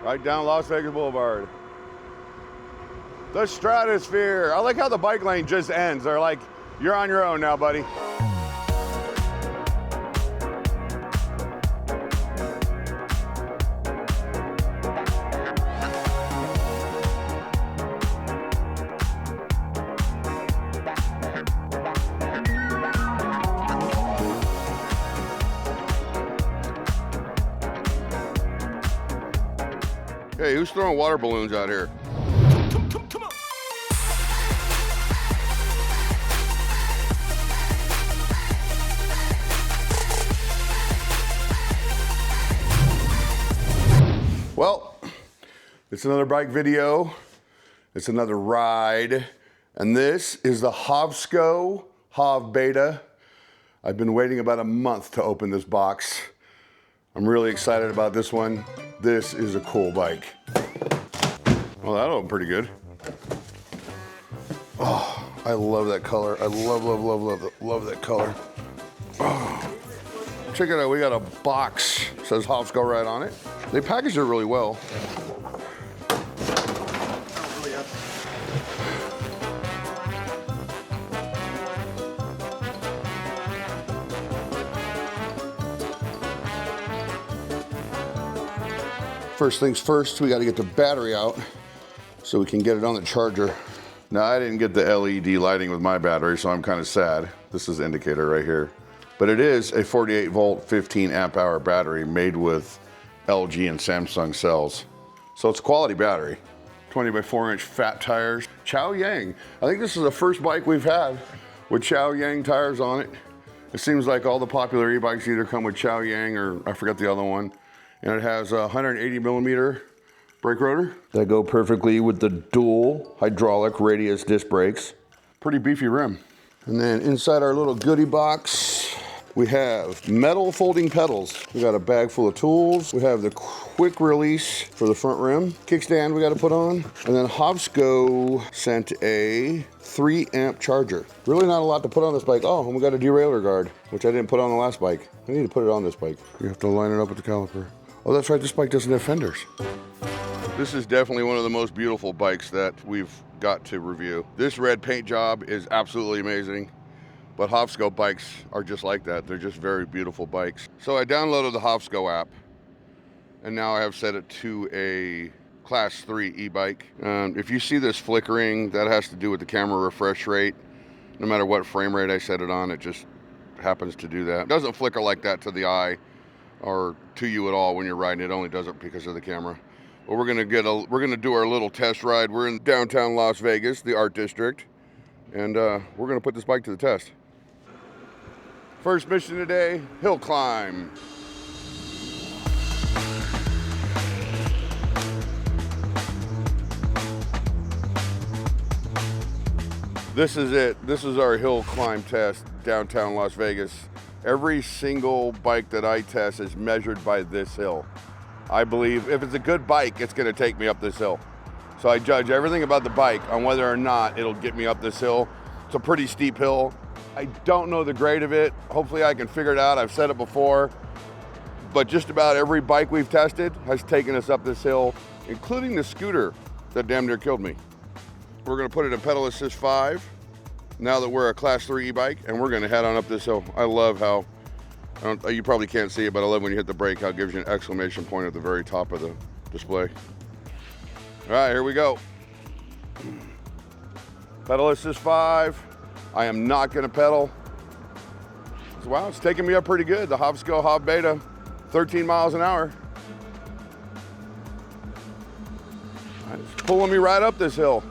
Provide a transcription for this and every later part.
Right down Las Vegas Boulevard. The Stratosphere. I like how the bike lane just ends. They're like, you're on your own now, buddy. Hey, who's throwing water balloons out here? Come on. Well, it's another bike video. It's another ride. And this is the Hovsco Hovbeta. I've been waiting about a month to open this box. I'm really excited about this one. This is a cool bike. Well, that opened pretty good. Oh, I love that color. I love that color. Oh. Check it out, we got a box. It says Hovsco right on it. They packaged it really well. First things first, we got to get the battery out so we can get it on the charger. Now, I didn't get the LED lighting with my battery, so I'm kind of sad. This is the indicator right here. But it is a 48 volt, 15 amp hour battery made with LG and Samsung cells. So it's a quality battery. 20 by 4 inch fat tires. Chow Yang. I think this is the first bike we've had with Chow Yang tires on it. It seems like all the popular e-bikes either come with Chow Yang or I forgot the other one. And it has a 180 millimeter brake rotor that go perfectly with the dual hydraulic radius disc brakes. Pretty beefy rim. And then inside our little goodie box, we have metal folding pedals. We got a bag full of tools. We have the quick release for the front rim. Kickstand we got to put on. And then Hovsco sent a 3 amp charger. Really not a lot to put on this bike. Oh, and we got a derailleur guard, which I didn't put on the last bike. I need to put it on this bike. You have to line it up with the caliper. Oh, that's right, this bike doesn't have fenders. This is definitely one of the most beautiful bikes that we've got to review. This red paint job is absolutely amazing, but Hovsco bikes are just like that. They're just very beautiful bikes. So I downloaded the Hovsco app, and now I have set it to a Class 3 e-bike. If you see this flickering, that has to do with the camera refresh rate. No matter what frame rate I set it on, it just happens to do that. It doesn't flicker like that to the eye or to you at all when you're riding. It only does it because of the camera. But we're gonna do our little test ride. We're in downtown Las Vegas, the art district, and we're gonna put this bike to the test. First mission today, hill climb. This is it. This is our hill climb test, downtown Las Vegas. Every single bike that I test is measured by this hill. I believe if it's a good bike, it's gonna take me up this hill. So I judge everything about the bike on whether or not it'll get me up this hill. It's a pretty steep hill. I don't know the grade of it. Hopefully I can figure it out. I've said it before, but just about every bike we've tested has taken us up this hill, including the scooter that damn near killed me. We're gonna put it in pedal assist 5. Now that we're a Class 3 e-bike, and we're gonna head on up this hill. I love how, you probably can't see it, but I love when you hit the brake, how it gives you an exclamation point at the very top of the display. All right, here we go. Pedal assist 5. I am not gonna pedal. Wow, it's taking me up pretty good. The Hovsco Hovbeta, 13 miles an hour. It's pulling me right up this hill.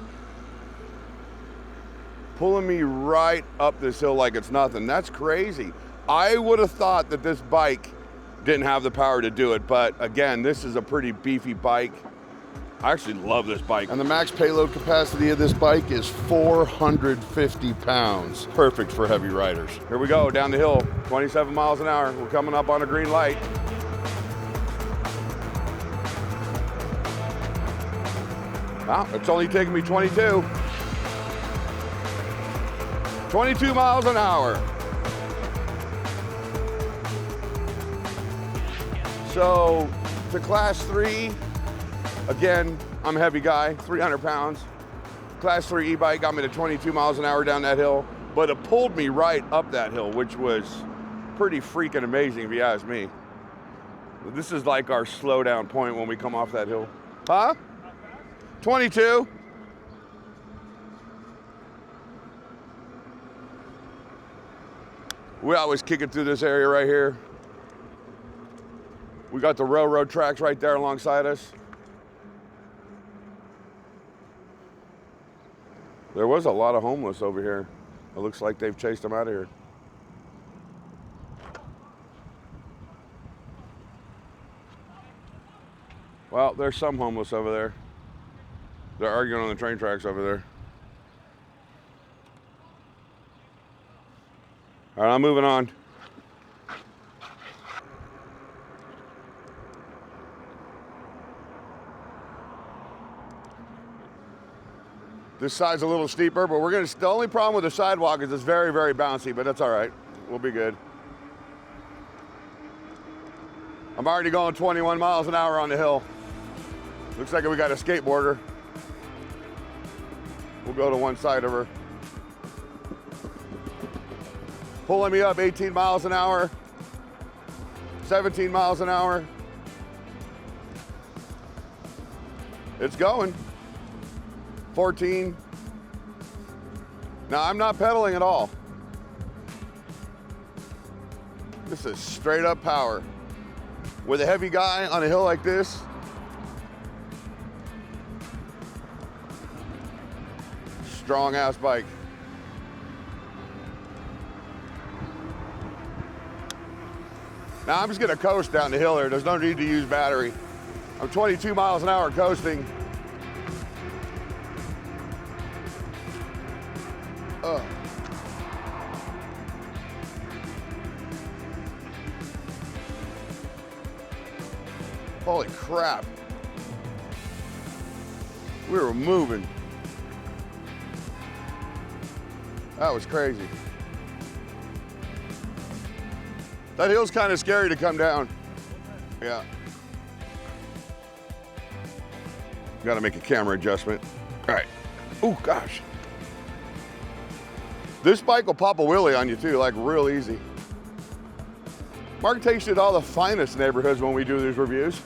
Pulling me right up this hill like it's nothing. That's crazy. I would have thought that this bike didn't have the power to do it, but again, this is a pretty beefy bike. I actually love this bike. And the max payload capacity of this bike is 450 pounds. Perfect for heavy riders. Here we go, down the hill, 27 miles an hour. We're coming up on a green light. Wow, it's only taking me 22. 22 miles an hour. So, to Class 3, Again, I'm a heavy guy, 300 pounds. Class 3 e-bike got me to 22 miles an hour down that hill, but it pulled me right up that hill, which was pretty freaking amazing if you ask me. This is like our slow down point when we come off that hill. Huh? 22. We always kick it through this area right here. We got the railroad tracks right there alongside us. There was a lot of homeless over here. It looks like they've chased them out of here. Well, there's some homeless over there. They're arguing on the train tracks over there. All right, I'm moving on. This side's a little steeper, but the only problem with the sidewalk is it's very, very bouncy, but that's all right. We'll be good. I'm already going 21 miles an hour on the hill. Looks like we got a skateboarder. We'll go to one side of her. Pulling me up 18 miles an hour, 17 miles an hour. It's going. 14. Now I'm not pedaling at all. This is straight up power. With a heavy guy on a hill like this, strong ass bike. Now I'm just gonna coast down the hill there. There's no need to use battery. I'm 22 miles an hour coasting. Holy crap. We were moving. That was crazy. That hill's kind of scary to come down. Yeah. Got to make a camera adjustment. All right. Oh, gosh. This bike will pop a wheelie on you too, like real easy. Mark takes you to all the finest neighborhoods when we do these reviews.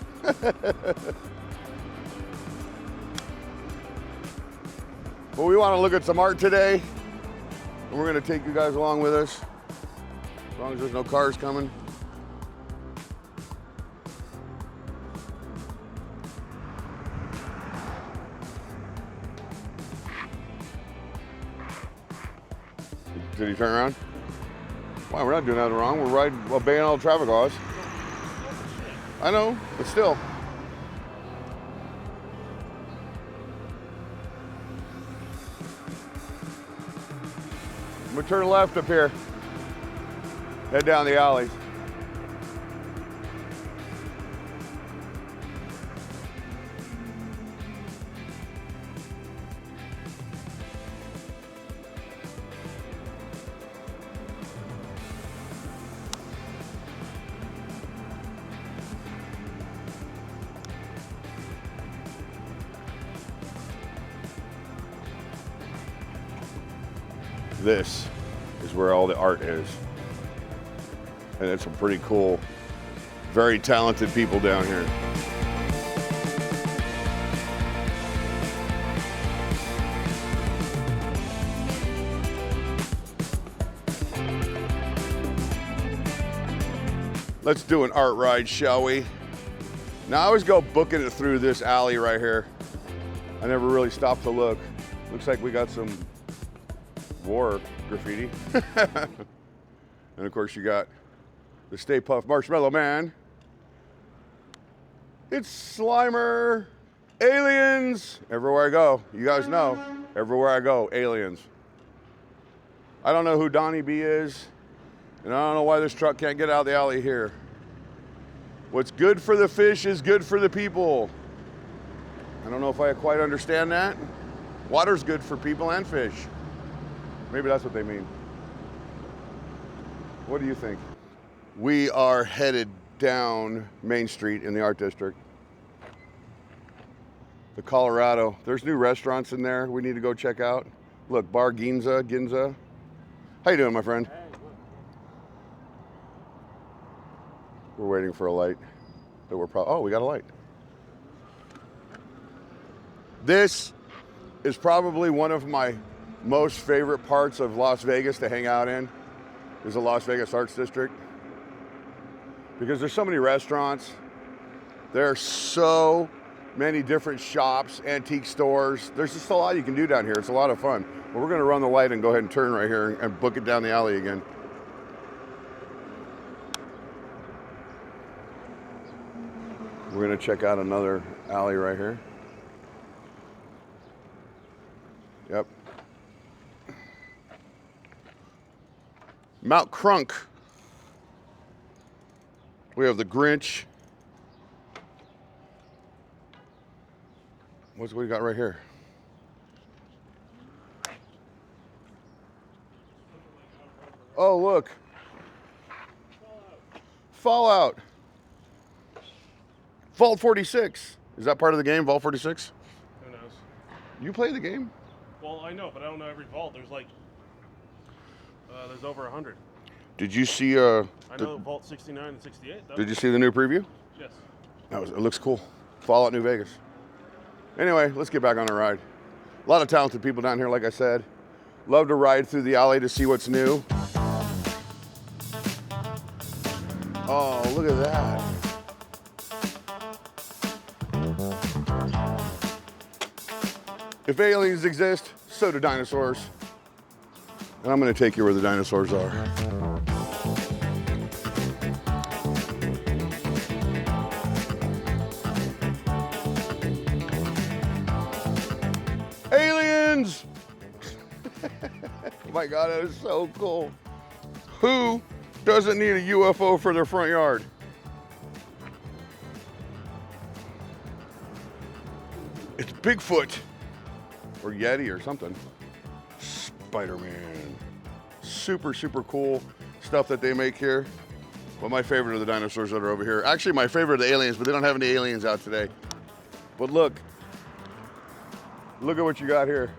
Well, we want to look at some art today, and we're going to take you guys along with us, as long as there's no cars coming. Did he turn around? Why, we're not doing nothing wrong. We're obeying all the traffic laws. I know, but still. I'm gonna turn left up here. Head down the alleys. This is where all the art is. And it's some pretty cool, very talented people down here. Let's do an art ride, shall we? Now I always go booking it through this alley right here. I never really stop to look. Looks like we got some war graffiti. And of course you got the Stay Puft Marshmallow Man. It's Slimer. Aliens. Everywhere I go, you guys know, everywhere I go, aliens. I don't know who Donnie B is, and I don't know why this truck can't get out of the alley here. What's good for the fish is good for the people. I don't know if I quite understand that. Water's good for people and fish. Maybe that's what they mean. What do you think? We are headed down Main Street in the Art District. The Colorado. There's new restaurants in there we need to go check out. Look, Bar Ginza. How you doing, my friend? We're waiting for a light. That we're oh, we got a light. This is probably one of my most favorite parts of Las Vegas to hang out in, is the Las Vegas Arts District. Because there's so many restaurants. There are so many different shops, antique stores. There's just a lot you can do down here. It's a lot of fun. But we're gonna run the light and go ahead and turn right here and book it down the alley again. We're gonna check out another alley right here. Yep. Mount Crunk. We have the Grinch. What's we got right here? Oh, look. Fallout. Vault 46. Is that part of the game, Vault 46? Who knows? You play the game? Well, I know, but I don't know every vault. There's like, there's over 100. Did you see I know Vault 69 and 68, though. Did you see the new preview? Yes. It looks cool. Fallout New Vegas. Anyway, let's get back on the ride. A lot of talented people down here, like I said. Love to ride through the alley to see what's new. Oh, look at that. If aliens exist, so do dinosaurs. And I'm gonna take you where the dinosaurs are. Aliens! Oh my God, that is so cool. Who doesn't need a UFO for their front yard? It's Bigfoot. Or Yeti or something. Spider-Man. Super, super cool stuff that they make here. Well, my favorite are the dinosaurs that are over here. Actually, my favorite are the aliens, but they don't have any aliens out today. But look. Look at what you got here.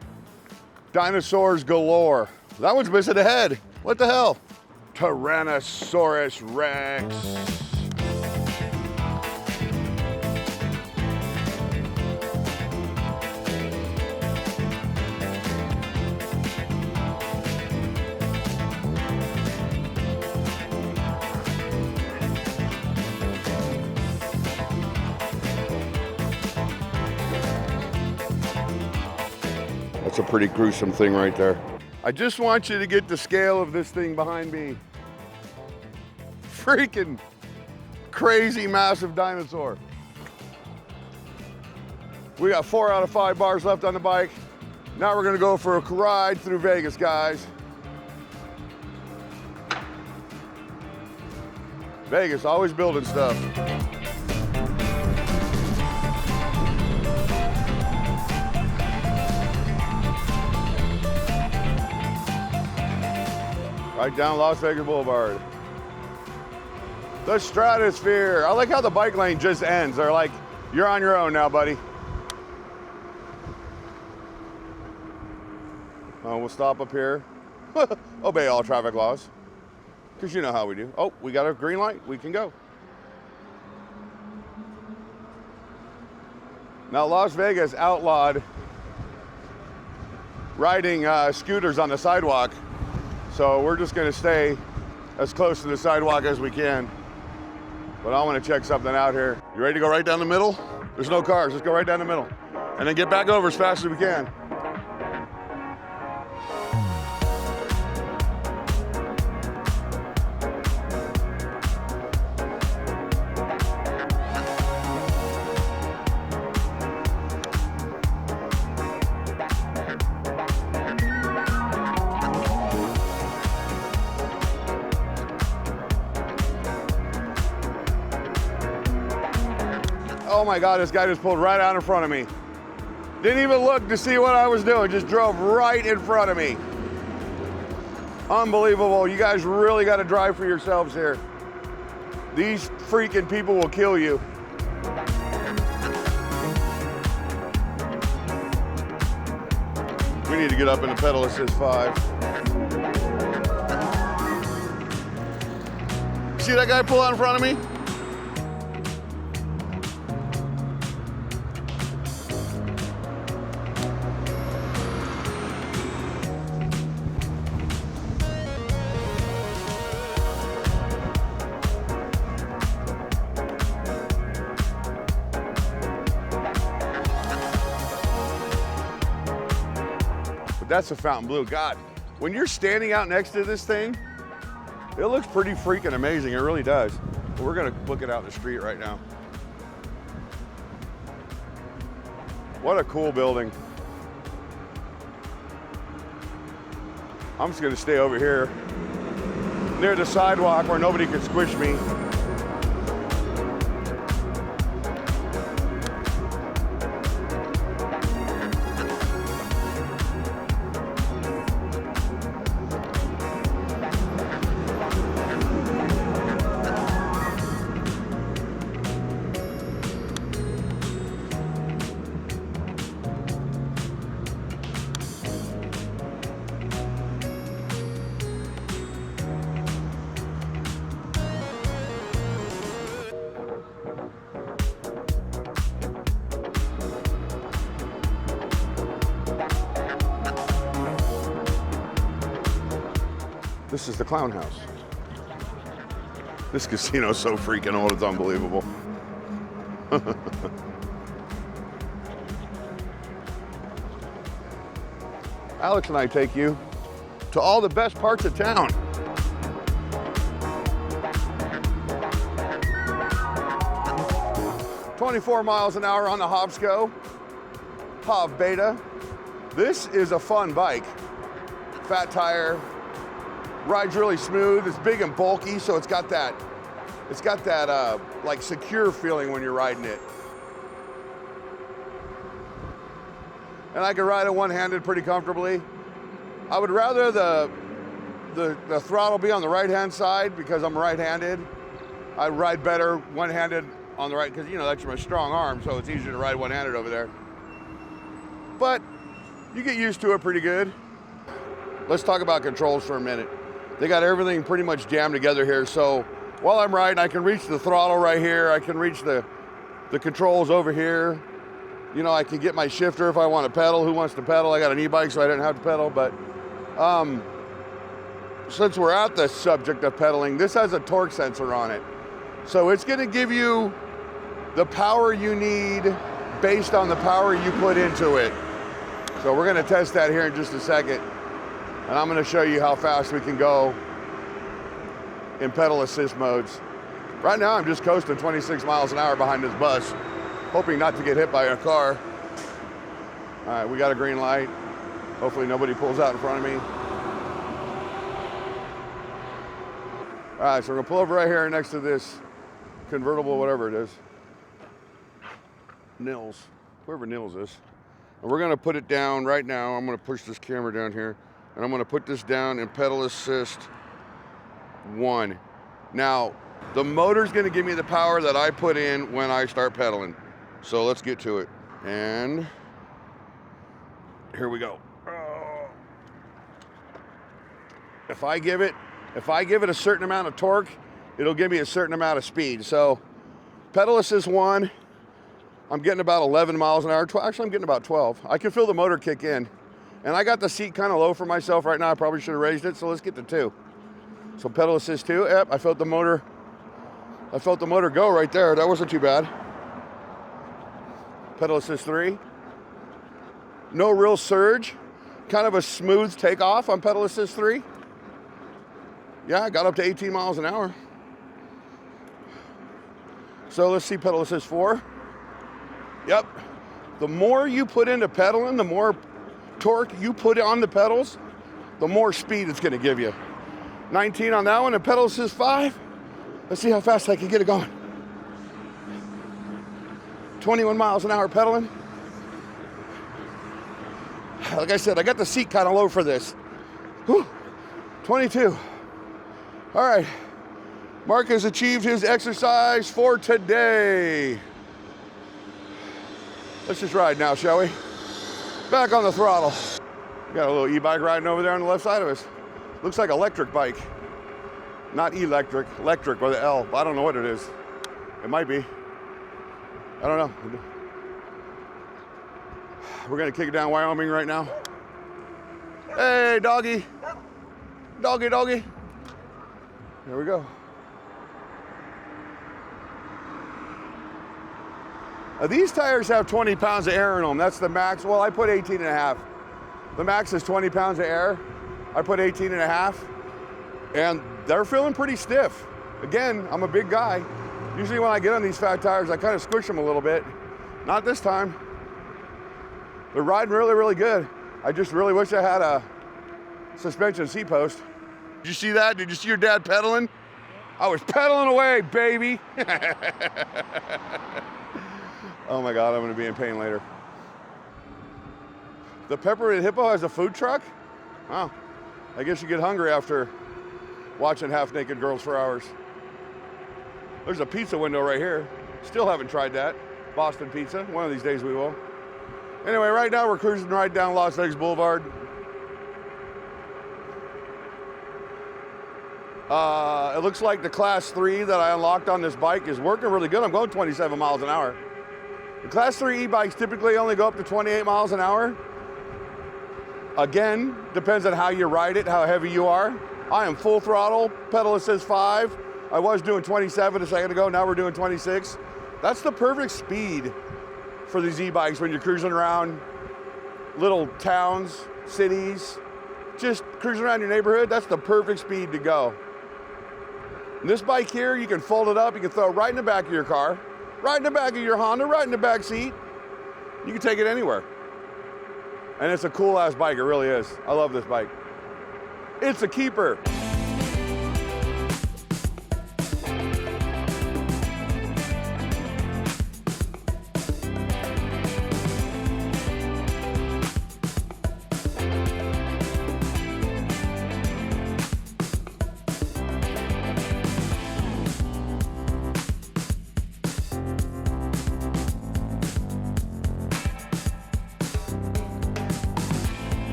Dinosaurs galore. That one's missing a head. What the hell? Tyrannosaurus Rex. That's a pretty gruesome thing right there. I just want you to get the scale of this thing behind me. Freaking crazy massive dinosaur. We got 4 out of 5 bars left on the bike. Now we're gonna go for a ride through Vegas, guys. Vegas, always building stuff. Right down Las Vegas Boulevard. The Stratosphere. I like how the bike lane just ends. They're like, you're on your own now, buddy. We'll stop up here. Obey all traffic laws. Because you know how we do. Oh, we got a green light. We can go. Now, Las Vegas outlawed riding scooters on the sidewalk. So we're just gonna stay as close to the sidewalk as we can. But I wanna check something out here. You ready to go right down the middle? There's no cars, let's go right down the middle. And then get back over as fast as we can. Oh my God, this guy just pulled right out in front of me. Didn't even look to see what I was doing, just drove right in front of me. Unbelievable, you guys really gotta drive for yourselves here. These freaking people will kill you. We need to get up into pedal assist 5. See that guy pull out in front of me? That's a Fontainebleau. God, when you're standing out next to this thing, it looks pretty freaking amazing. It really does. But we're gonna look it out in the street right now. What a cool building. I'm just gonna stay over here near the sidewalk where nobody can squish me. This is the Clown House. This casino's so freaking old, it's unbelievable. Alex and I take you to all the best parts of town. "24 miles an hour on the Hovsco Hovbeta. This is a fun bike. Fat tire, rides really smooth. It's big and bulky, so it's got that like secure feeling when you're riding it. And I can ride it one-handed pretty comfortably. I would rather the throttle be on the right-hand side because I'm right-handed. I ride better one-handed on the right, because you know that's my strong arm, so it's easier to ride one-handed over there. But you get used to it pretty good. Let's talk about controls for a minute. They got everything pretty much jammed together here, so while I'm riding, I can reach the throttle right here. I can reach the controls over here. You know, I can get my shifter if I want to pedal. Who wants to pedal? I got an e-bike, so I didn't have to pedal, but since we're at the subject of pedaling, this has a torque sensor on it. So it's gonna give you the power you need based on the power you put into it. So we're gonna test that here in just a second. And I'm gonna show you how fast we can go in pedal assist modes. Right now I'm just coasting 26 miles an hour behind this bus, hoping not to get hit by a car. All right, we got a green light. Hopefully nobody pulls out in front of me. All right, so we're gonna pull over right here next to this convertible, whatever it is. Nils, whoever Nils is. And we're gonna put it down right now. I'm gonna push this camera down here, and I'm gonna put this down in pedal assist 1. Now, the motor's gonna give me the power that I put in when I start pedaling. So let's get to it. And here we go. If I give it a certain amount of torque, it'll give me a certain amount of speed. So pedal assist 1, I'm getting about 11 miles an hour. Actually, I'm getting about 12. I can feel the motor kick in. And I got the seat kind of low for myself right now. I probably should have raised it, so let's get to 2. So pedal assist 2, yep, I felt the motor go right there. That wasn't too bad. Pedal assist 3. No real surge. Kind of a smooth takeoff on pedal assist 3. Yeah, I got up to 18 miles an hour. So let's see pedal assist 4. Yep. The more you put into pedaling, the more torque you put on the pedals, the more speed it's gonna give you. 19 on that one, and pedal assist 5. Let's see how fast I can get it going. 21 miles an hour pedaling. Like I said, I got the seat kind of low for this. Whew. 22. All right, Mark has achieved his exercise for today. Let's just ride now, shall we? Back on the throttle. We got a little e-bike riding over there on the left side of us. Looks like electric bike. Not electric, electric with an L. I don't know what it is. It might be. I don't know. We're gonna kick it down Wyoming right now. Hey, doggy. Doggy, doggy. There we go. These tires have 20 pounds of air in them. That's the max. Well, I put 18 and a half. The max is 20 pounds of air. I put 18 and a half. And they're feeling pretty stiff. Again, I'm a big guy. Usually when I get on these fat tires, I kind of squish them a little bit. Not this time. They're riding really, really good. I just really wish I had a suspension seat post. Did you see that? Did you see your dad pedaling? I was pedaling away, baby. Oh my God, I'm gonna be in pain later. The Peppermint Hippo has a food truck? Wow, I guess you get hungry after watching half-naked girls for hours. There's a pizza window right here. Still haven't tried that. Boston pizza, one of these days we will. Anyway, right now we're cruising right down Las Vegas Boulevard. It looks like the Class 3 that I unlocked on this bike is working really good. I'm going 27 miles an hour. The Class 3 e-bikes typically only go up to 28 miles an hour. Again, depends on how you ride it, how heavy you are. I am full throttle, pedal assist 5. I was doing 27 a second ago, now we're doing 26. That's the perfect speed for these e-bikes when you're cruising around little towns, cities, just cruising around your neighborhood. That's the perfect speed to go. And this bike here, you can fold it up, you can throw it right in the back of your car, right in the back of your Honda, right in the back seat. You can take it anywhere. And it's a cool ass bike, it really is. I love this bike. It's a keeper.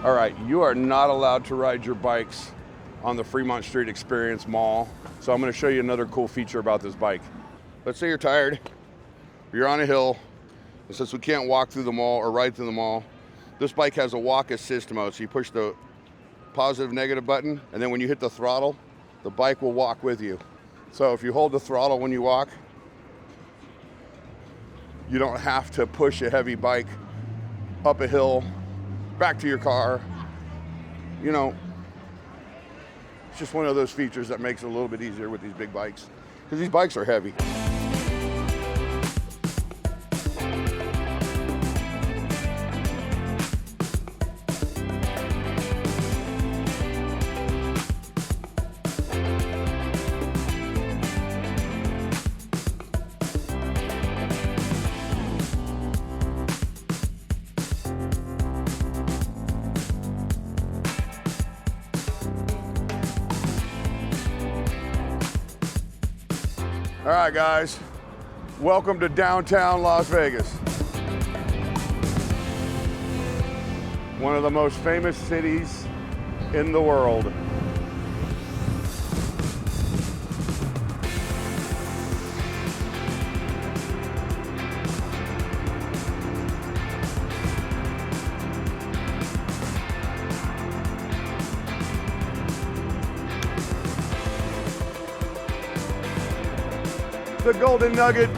All right, you are not allowed to ride your bikes on the Fremont Street Experience Mall. So I'm gonna show you another cool feature about this bike. Let's say you're tired, you're on a hill, and since we can't walk through the mall or ride through the mall, this bike has a walk assist mode. So you push the positive, negative button, and then when you hit the throttle, the bike will walk with you. So if you hold the throttle when you walk, you don't have to push a heavy bike up a hill, back to your car. You know, it's just one of those features that makes it a little bit easier with these big bikes, because these bikes are heavy. All right, guys, welcome to downtown Las Vegas. One of the most famous cities in the world. The Golden Nugget.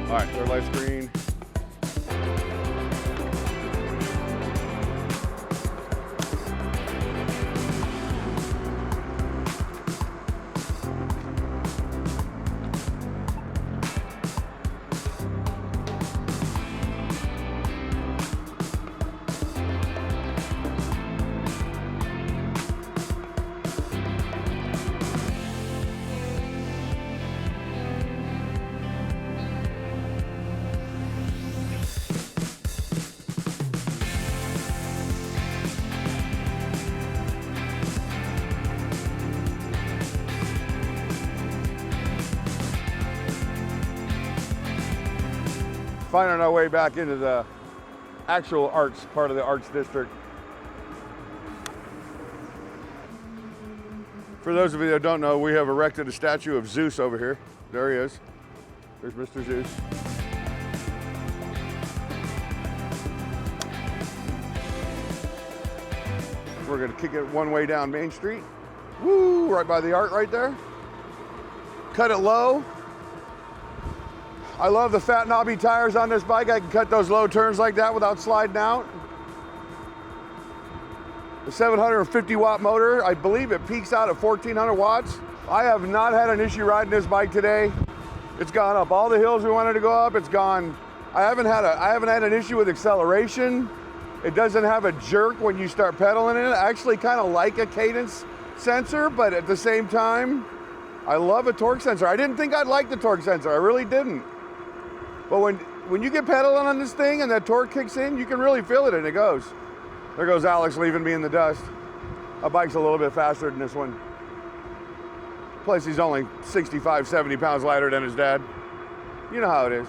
All right, third light screen. finding our way back into the actual arts, part of the arts district. For those of you that don't know, we have erected a statue of Zeus over here. There he is. There's Mr. Zeus. We're gonna kick it one way down Main Street. Woo, right by the art right there. Cut it low. I love the fat knobby tires on this bike. I can cut those low turns like that without sliding out. The 750 watt motor, I believe it peaks out at 1400 watts. I have not had an issue riding this bike today. It's gone up all the hills we wanted to go up. It's gone. I haven't had an issue with acceleration. It doesn't have a jerk when you start pedaling in it. I actually kind of like a cadence sensor, but at the same time, I love a torque sensor. I didn't think I'd like the torque sensor. I really didn't. But when you get pedaling on this thing and that torque kicks in, you can really feel it and it goes. There goes Alex leaving me in the dust. My bike's a little bit faster than this one. Plus he's only 65, 70 pounds lighter than his dad. You know how it is.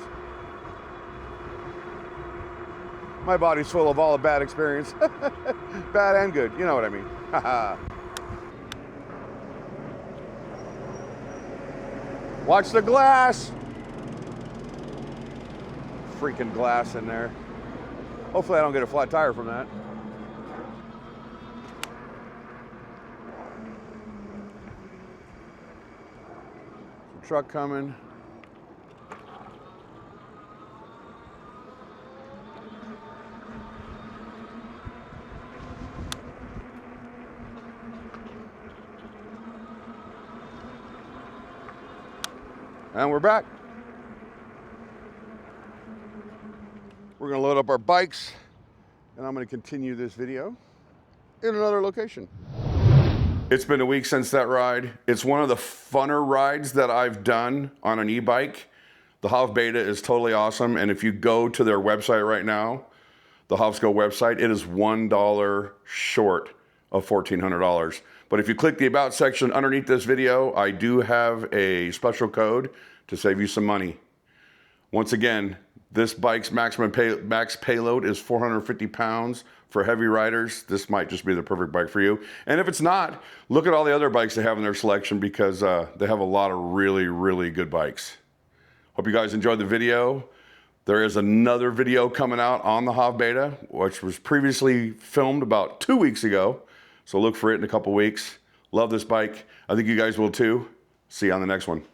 My body's full of all the bad experience. Bad and good, you know what I mean. Watch the glass. Freaking glass in there. Hopefully I don't get a flat tire from that. Truck coming. And we're back. We're gonna load up our bikes and I'm gonna continue this video in another location. It's been a week since that ride. It's one of the funner rides that I've done on an e-bike. The Hovbeta is totally awesome. And if you go to their website right now, the Hovsco website, it is $1 short of $1,400. But if you click the About section underneath this video, I do have a special code to save you some money. Once again, this bike's max payload is 450 pounds. For heavy riders, this might just be the perfect bike for you. And if it's not, look at all the other bikes they have in their selection because they have a lot of really, really good bikes. Hope you guys enjoyed the video. There is another video coming out on the Hovbeta, which was previously filmed about 2 weeks ago. So look for it in a couple weeks. Love this bike. I think you guys will too. See you on the next one.